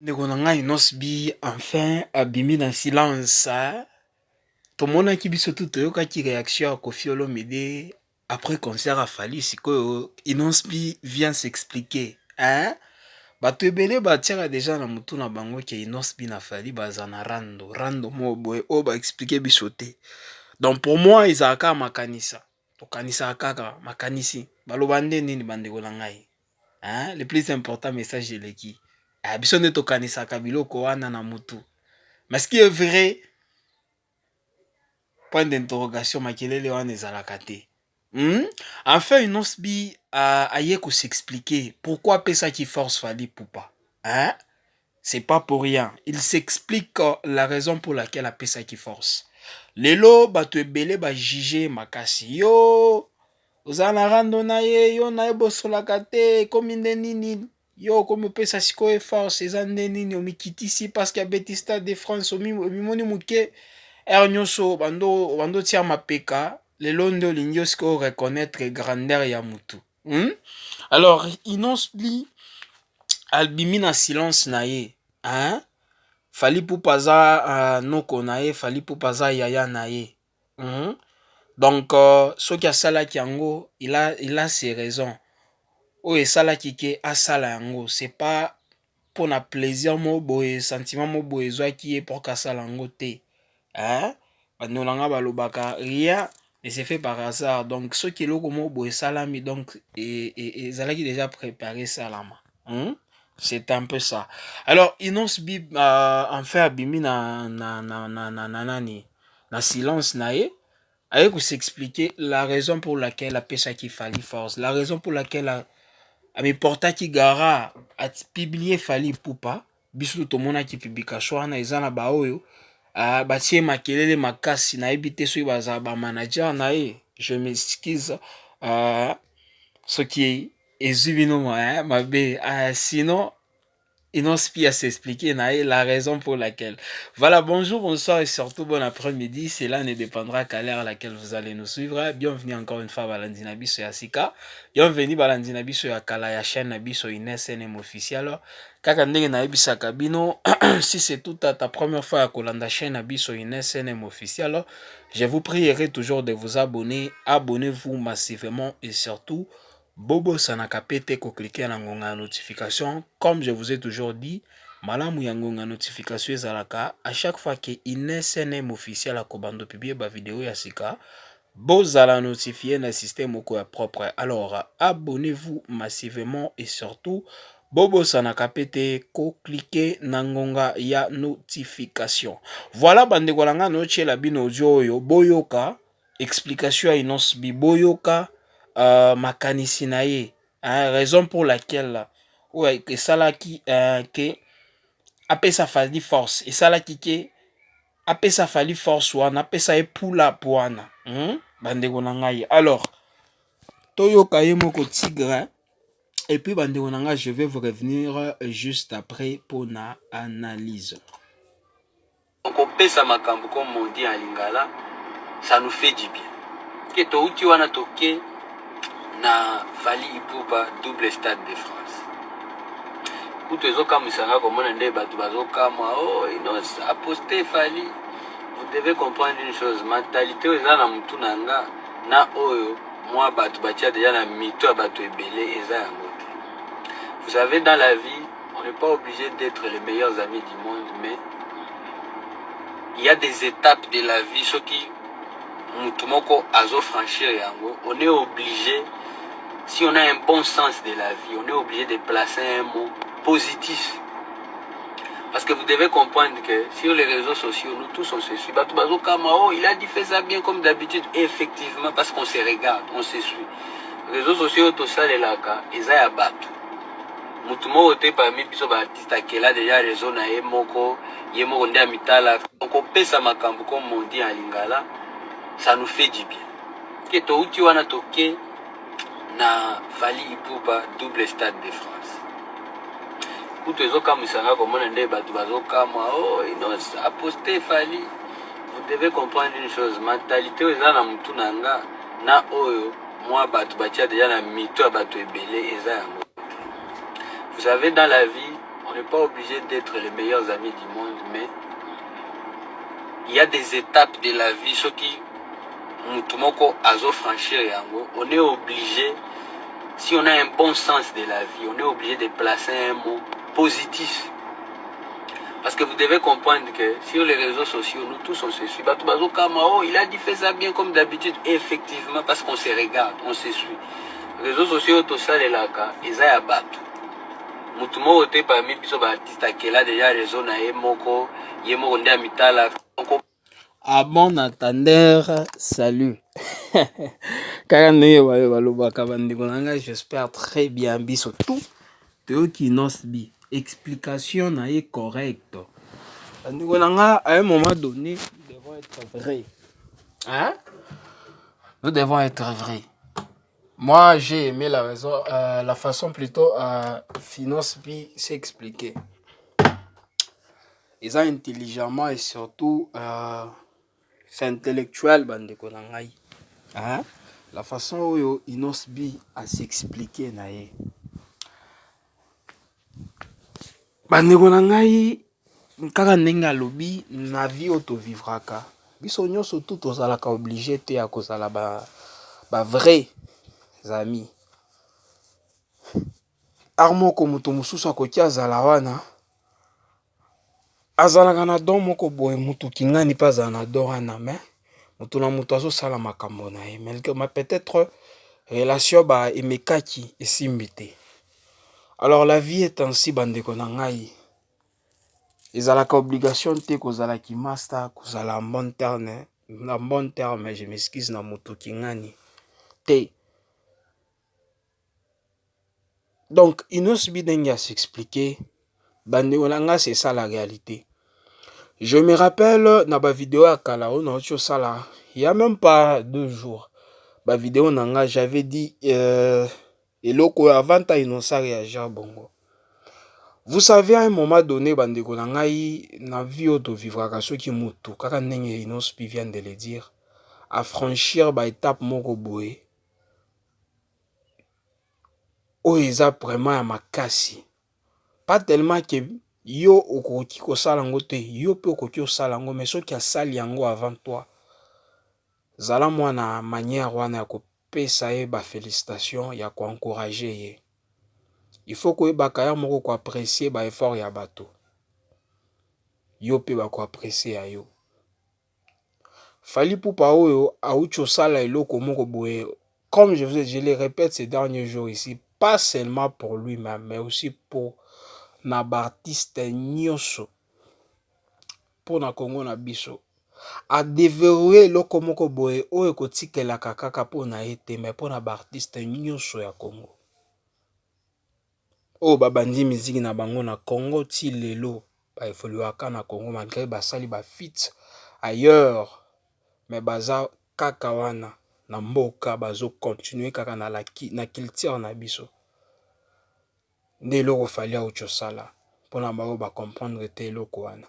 Negonanga inosbi enfin abimi na silence. Tomona ki biso tout toyokaki réaction à Koffi Olomide après concert à Fally sikoyo inosbi vient s'expliquer. Hein? Bato ebele batiaka déjà na mutu na bango ke inosbi na Fally baza na rando mo boye o ba expliquer biso te. Donc pour moi ezalaka makanisa. Tokanisa kaka makanisi. Baloba nde nini bandeko na ngai. Hein? Le plus important message eleki. Biso nde tokanisaka biloko wana na mutu. Mais ce qui est vrai, point d'interrogation makelele wana ezalaka te. Enfin inosbi aye ko s'expliquer pourquoi pesa qui force Fally Ipupa. Hein? C'est pas pour rien. Il s'explique la raison pour laquelle a pesa qui force. Lelo bato ebele ba juger makasi yo. Ozana rando na ye yo na ebosolaka te komi nde nini. Yo comme pesa siko e force eza nde nini omikitisi parce que abeti Stade de France omimoni muke nyonso bando tia mapeka lelo nde olingi osiko reconnaître grandeur ya mutu. Alors inosbi albimi na silence na ye. Hein? Fally Ipupa aza noko na ye, Fally Ipupa aza yaya na ye. Donc ce qui a salaki yango, il a ses raisons. Oye salaki ke asala yango, c'est pas pour na plaisir mo boye, sentiment mo boye zwaki ye pour kasala yango te. Hein? Bandolanga balobaka rien ne se fait par hasard. Donc ce qui est loko mo boye salami donc et zalaki déjà préparé salama. C'est un peu ça. Alors inosbi enfin abimi na silence na ye. Avec s'expliquer la raison pour laquelle la pêche qui Fally force, la raison pour laquelle a porta qui gara a publié Fally Ipupa, biso to mona ki publication na ezana ba oyo batie makelele makasi na ebité so baza ba manager na ye. Je m'excuse ce qui est zubino mabe sinon inosbi à s'expliquer la raison pour laquelle. Voilà, bonjour, bonsoir et surtout bon après-midi. Cela ne dépendra qu'à l'heure à laquelle vous allez nous suivre. Bienvenue encore une fois à Balandi Nabiso Yasika. Bienvenue Balandi Nabiso Yakala ya chaîne Nabiso INSNM officiel. Kaka ndenge na ebisa kabino, si c'est toute ta première fois à Kolanda chaîne Nabiso INSNM officiel, je vous prierai toujours de vous abonner. Abonnez-vous massivement et surtout Bobo Sanakapete ko cliquer na ngonga notification. Comme je vous ai toujours dit, malamu ya ngonga notification ezalaka à chaque fois que INSNM officiel a kobando publier ba vidéo ya sika, bozala notifier na système moko ya propre. Alors, abonnez-vous massivement et surtout Bobo Sanakapete ko cliquer na ngonga ya notification. Voilà bande kolanga no chela bino audio oyo boyoka explication ya inosbi boyoka makanisi na ye, raison pour laquelle que salaki que apesa Fally force et salaki ke apesa Fally force wana apesa e pula poana bandeko na ngai. Alors toyoka ye moko tigre et puis bandeko na ngai je vais vous revenir juste après pour na analyse. On pesa makambo comme on dit en lingala, ça nous fait du bien. Que to uti wana toke na Fally Ipupa double Stade de France. Kuto ezoka misanga komona nde batu bazokama inos a posté Fally. Vous devez comprendre une chose, mentalité eza na mutu nanga na oyo moi batu batia déjà na mito ya batu ebele eza yango te. Vous savez, dans la vie, on n'est pas obligé d'être les meilleurs amis du monde, mais il y a des étapes de la vie, ce qui mutu moko azo franchir yango, on est obligé. Si on a un bon sens de la vie, on est obligé de placer un mot positif. Parce que vous devez comprendre que sur les réseaux sociaux, nous tous on se suit. Il a dit fait ça bien comme d'habitude. Effectivement, parce qu'on se regarde, on se suit. Les réseaux sociaux, tout ça, les laka, ils ont abattu. Mutumo ote parmi biso ba artiste akela déjà réseau na yemoko nde amitala. Donc on pèse à makambo comme on dit en lingala, ça nous fait du bien. Que to uti wana toke na Fally Ipupa double Stade de France. Kuto ezoka misanga komona nde batu bazokama inos a posté Fally. Vous devez comprendre une chose, mentalité eza na mutu nanga na oyo moi batu batia déjà na mito ya batu ebele eza yango. Vous savez, dans la vie, On n'est pas obligé d'être les meilleurs amis du monde, mais il y a des étapes de la vie, ce qui mutumoko azo franchir yango, on est obligé, si on a un bon sens de la vie, on est obligé de placer un mot positif. Parce que vous devez comprendre que sur les réseaux sociaux, nous tous on se suit. Oh, il a dit fait ça bien comme d'habitude. Effectivement, parce qu'on se regarde, on se suit. Les réseaux sociaux, tout ça, les laka, ils ont un bateau. Mutumo ote parmi biso ba artiste akela déjà réseau na yemoko nde amitala. À bon attendeur, salut. J'espère très bien. Biso tout. Théo qui nos bi. Explication est correcte. À un moment donné, nous devons être vrais. Hein? Nous devons être vrais. Moi, j'ai aimé la raison, la façon plutôt Finance B s'expliquer. Ils ont intelligemment et surtout c'est intellectuel, bande konangai. Hein? La façon où Inos B a s'expliquer nae. Bande konangai kaka ndenge lobi na vie auto vivraka. Biso nyonso tout ozalaka obligé te ya kozala ba vrai amis. Armoko muto mususu akoki azala wana azalaka na don moko boye mutu kingani pa azala na don wana mais mutu na mutu azosala makambo na ye mais peut-être relation ba emekaki esimbi te. Alors la vie est ainsi bandeko na ngai. Ezalaka obligation te kozala ki master kozala en bon terme, je m'excuse na mutu kingani te. Donc Inos Bidenga s'expliquer bandeko na ngai, c'est ça la réalité. Je me rappelle dans ma vidéo à Kalao, il y a même pas 2 jours. Ma vidéo nanga, j'avais dit eloko avant ta innocent réagir bongo. Vous savez à un moment donné bandeko nanga na vie auto vivra ka soki mutu kaka ndenge Inos vient de le dire, à franchir ba étape moko boye. O eza vraiment ya makasi. Pas tellement que yo okoki kosala yango te, yo pe okoki osala yango, mais soki asali yango avant toi, zala mwana manière wana ya kopesa ye ba félicitation, ya ko encourager ye. Il faut que baka ya moko ko apprécier ba effort ya bato. Yo pe ba ko apprécier ya yo. Fally Ipupa oyo aucho sala eloko moko boye. Comme je le répète ces derniers jours ici, pas seulement pour lui-même, mais aussi pour na artiste nyonso pour na Congo na biso a déverrouiller loko moko boye oyo kotikela kaka pour na été mais pour na artiste nyonso ya Congo o babandi musique na bango na Congo ti lelo ba evoluaka na Congo malgré basali ba feat ailleurs, mais baza kaka wana na mboka bazo continuer kaka na culture na biso nde loko fali aucho sala pour na ba comprendre te loko wana.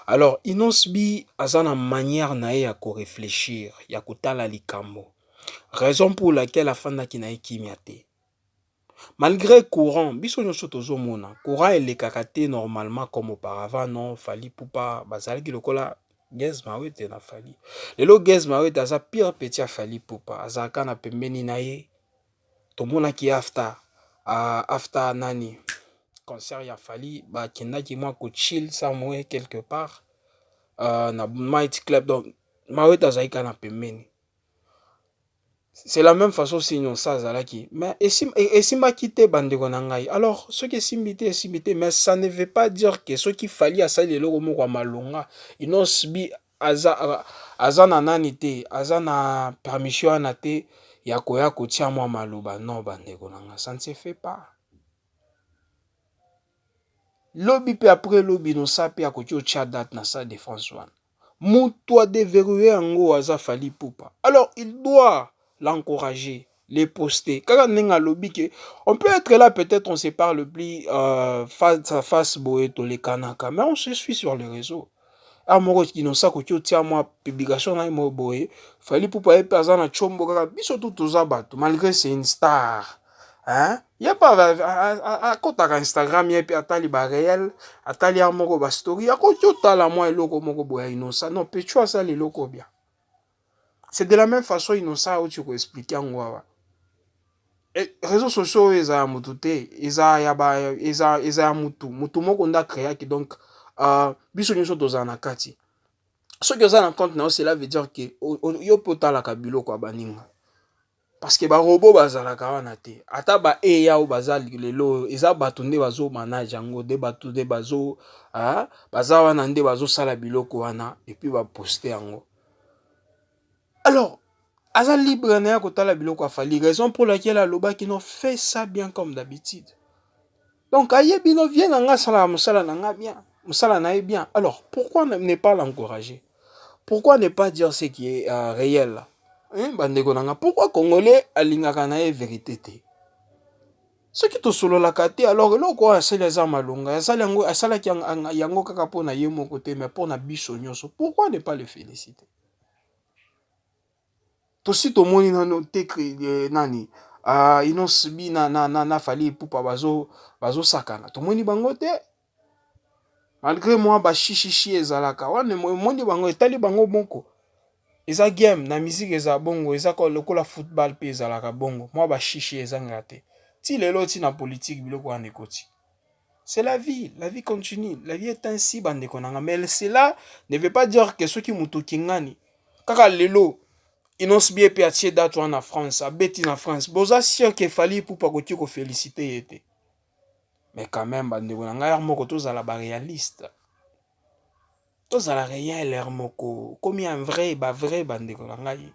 Alors Inos B aza na manière na ye ya ko réfléchir ya kotala likambo, raison pour laquelle afandaki na ye kimia te. Malgré courant biso nyonso tozomona courant elekaka te normalement comme auparavant. Non, Fally Ipupa bazalaki lokola Gez Mawete na Fally. Lelo Gez Mawete aza pire petit a Fally Ipupa, azalaka na pembeni na ye tomonaki after nani concert ya Fally bakendaki mwa ko chill somewhere quelque part na Might Club. Donc Mawete azalika na pembeni. C'est la même façon si nous ça zalaki, mais esimba kité bandeko na ngai. Alors ce qui est mais ça ne veut pas dire que ce qui Fally a sali lelo moko malonga Inos B azana nani te, azana permission na te ya koya kotia mwa maloba. Non bandeko na ngai, ça ne se fait pas. Lobby pe après lobby no sape ya koki ocha date na sa défense one. Mutu a déverrouillé yango aza Fally Ipupa. Alors il doit l'encourager, les poster. Kaka nenga lobby que on peut être là, peut-être on se parle plus face à face boé to les kanaka, mais on se suit sur les réseaux. Amoro qui no sa koki otia moi publication na mo boé, Fally Ipupa e pesa na chombo kaka biso tout oza bato malgré c'est une star. Hein? Il y a pas à côté Instagram il y a atali ba réel atali ya moko ba story à côté tala moi eloko moko boya innocent non pe tu vois ça les loko bien c'est de la même façon innocent où tu peux expliquer en wa et réseaux sociaux eza mutu te eza ya ba eza mutu moko nda créer qui donc biso nyonso toza na kati ce que ça en compte non cela veut dire que yo potala kabilo kwa baninga. Parce que ba robot bazalaka wana te ata ba eya o bazali lelo eza bato nde bazo manage yango de bato de bazo baza wana nde bazo sala biloko wana et puis ba poster yango. Alors aza libre na ya kotala biloko afali raison pour laquelle aloba qui non fait ça bien comme d'habitude. Donc ayebi no vient nga sala musala na nga bien musala na bien. Alors pourquoi ne pas l'encourager? Pourquoi ne pas dire ce qui est réel là? Bandeko nanga pourquoi congolais alingaka na ye vérité te ce qui to solo la kate alors eloko asali eza malonga asali yango asalaki yango kaka mpona ye moko te mais mpona biso nyonso pourquoi ne pas le féliciter tosi tomoni nano te nani Innocent Bi na Fally Ipupa bazosakana tomoni bango te malgré moi bashishishi ezalaka wana moni bango etali bango moko eza game na musique eza bongo eza lokola football pe ezalaka bongo moi ba chichi ezanga te ti lelo ti na politique biloko wana ekoti c'est la vie continue la vie est ainsi bandeko nanga mais cela ne veut pas dire que soki mutu kingani kaka lelo Innocent Bi pe atie date wana na France abeti na France boza sûr que Fally Ipupa koki ko féliciter ye te mais quand même bandeko nanga yar moko tozala ba réaliste tozala réel er moko comme un vrai bandeko na ngai.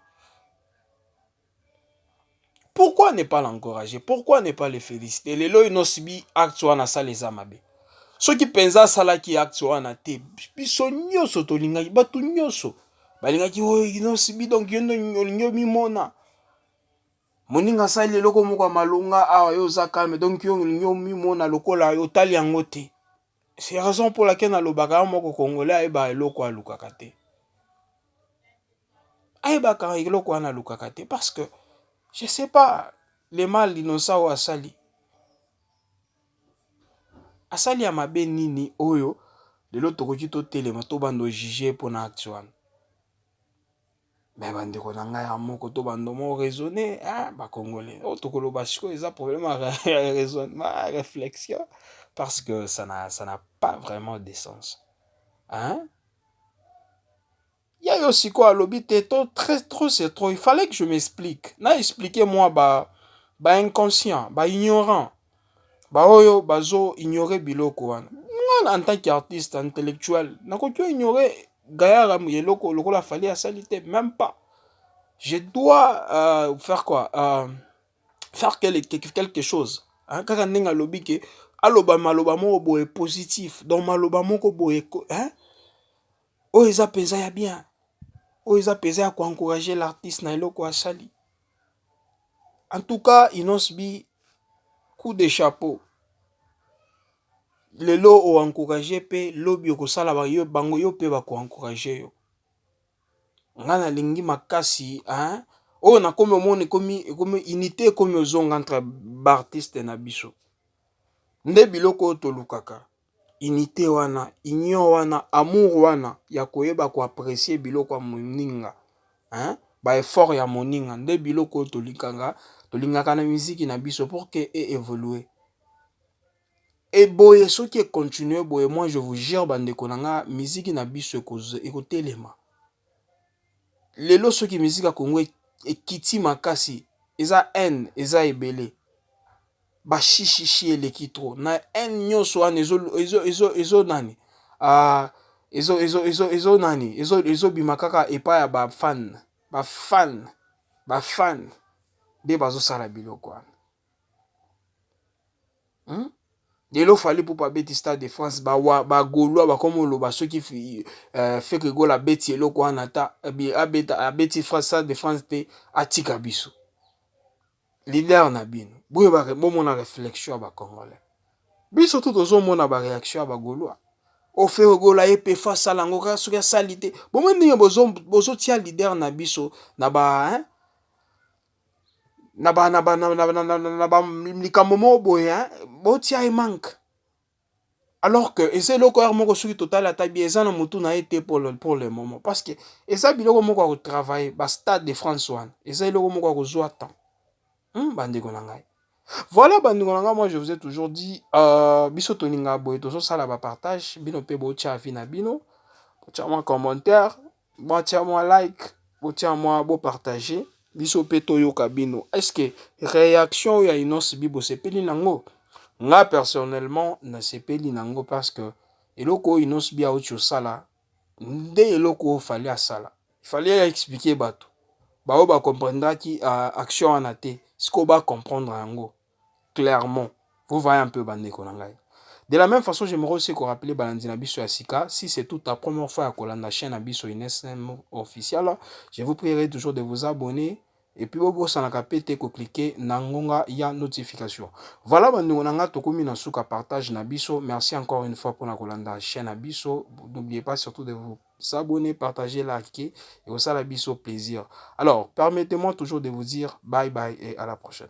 Pourquoi ne pas l'encourager? Pourquoi ne pas le féliciter? Lelo Innocent Bi acte wana saleza mabe. Soki penza salaki acte wana te biso nyonso tolingaki bato nyonso balingaki oyo Innocent Bi donc yo mimona moninga sali eloko moko malonga awa yo za calme donc yo mimona lokola yo tali yango te. C'est la raison pour laquelle nalobaka moko congolais ayeba eloko alukaka te. Ayebaka eloko wana alukaka te parce que je sais pas le mal innocent ou asali ya mabe nini oyo lelo tokoki totelema to bando juger pona acte wana mais bandeko na ngai ya moko to bando mo raisonner ba congolais o tokoloba siko eza problème à raisonnement à réflexion parce que ça n'a pas vraiment de sens ya yo siko alobi te trop c'est trop il fallait que je m'explique na expliquer moi ba inconscient ba ignorant ba oyo bazo ignorer biloko wana en tant qu'artiste intellectuel nakoki ignorer gayara yeloko lokola Fally asali te même pas je dois faire quoi faire quelque chose kaka ndenge alobi ke aloba maloba moko boye positif donc maloba moko boye oyo eza penza ya bien oyo eza penza ya koencourager l'artiste na eloko asali. En tout cas Innocent Bi coup de chapeau lelo o encourager pe lobi okosala bango yo pe bako encourager yo nga na lingi makasi oyo na komi omoni komi unité komi ozonga entre artiste na biso nde biloko tolukaka unité wana union wana amour wana ya koyeba ko apprécier biloko ya moninga ba effort ya moninga nde biloko tolingaka na musique na biso pour que évoluer. Et boye soki e continuer boye moi je vous jure bandeko nanga musique na biso ekotelema lelo soki musique ya Congo ekiti makasi eza haine eza ebele bashishishi eleki trop na haine nyonso wana ezo nani ezo nani ezobima kaka epai ya bafan nde bazosala biloko wana lelo Fally Ipupa beti Stade de France bagolwa bakoma oloba soki feke gola beti eloko wana ta abeti Stade de France te atika biso leader na bino boye bomona réflexion ya bacongolais biso to tozomona baréaction ya bagolwa ofeke gola ye pe fa asala yango kaka soki asali te bomoi ndenge bozotia leader na biso na likambo moko boye botia manque. Alors que eza eloko oyo moko soki total ata bien eza na motu na ye te pour le moment parce que eza biloko moko ya kotravaille bastade de France wana eza eloko moko ya kozwa temps bandeko na ngai. Voilà bandeko na ngai, moi je vous ai toujours dit biso toninga boye tozosala bapartage bino mpe botia avis na bino, botia mwa commentaire, botia mwa like, botia mwa bopartage biso mpe toyoka bino. Est-ce que réaction oyo ya Inos Bi bosepeli nango? Nga personnellement nasepeli nango parce que eloko oyo Inos Bi auti osala nde eloko oyo fallait asala. Il fallait expliquer bato bao ba comprendraki action wana te siko ba comprendre yango clairement. Vous voyez un peu bandeko na ngai. De la même façon, j'aimerais aussi qu'on rappelle balandi na biso ya sika. Si c'est toute la première fois à kolanda chaîne Abiso INSM officiel, je vous prierai toujours de vous abonner. Et puis, vous pouvez cliquer na ngonga ya notification. Voilà, bandeko na nga tokomi na suka partage na biso. Merci encore une fois pour la kolanda chaîne Abiso. N'oubliez pas surtout de vous abonner, partager, liker et aussi la biso plaisir. Alors, permettez-moi toujours de vous dire bye bye et à la prochaine.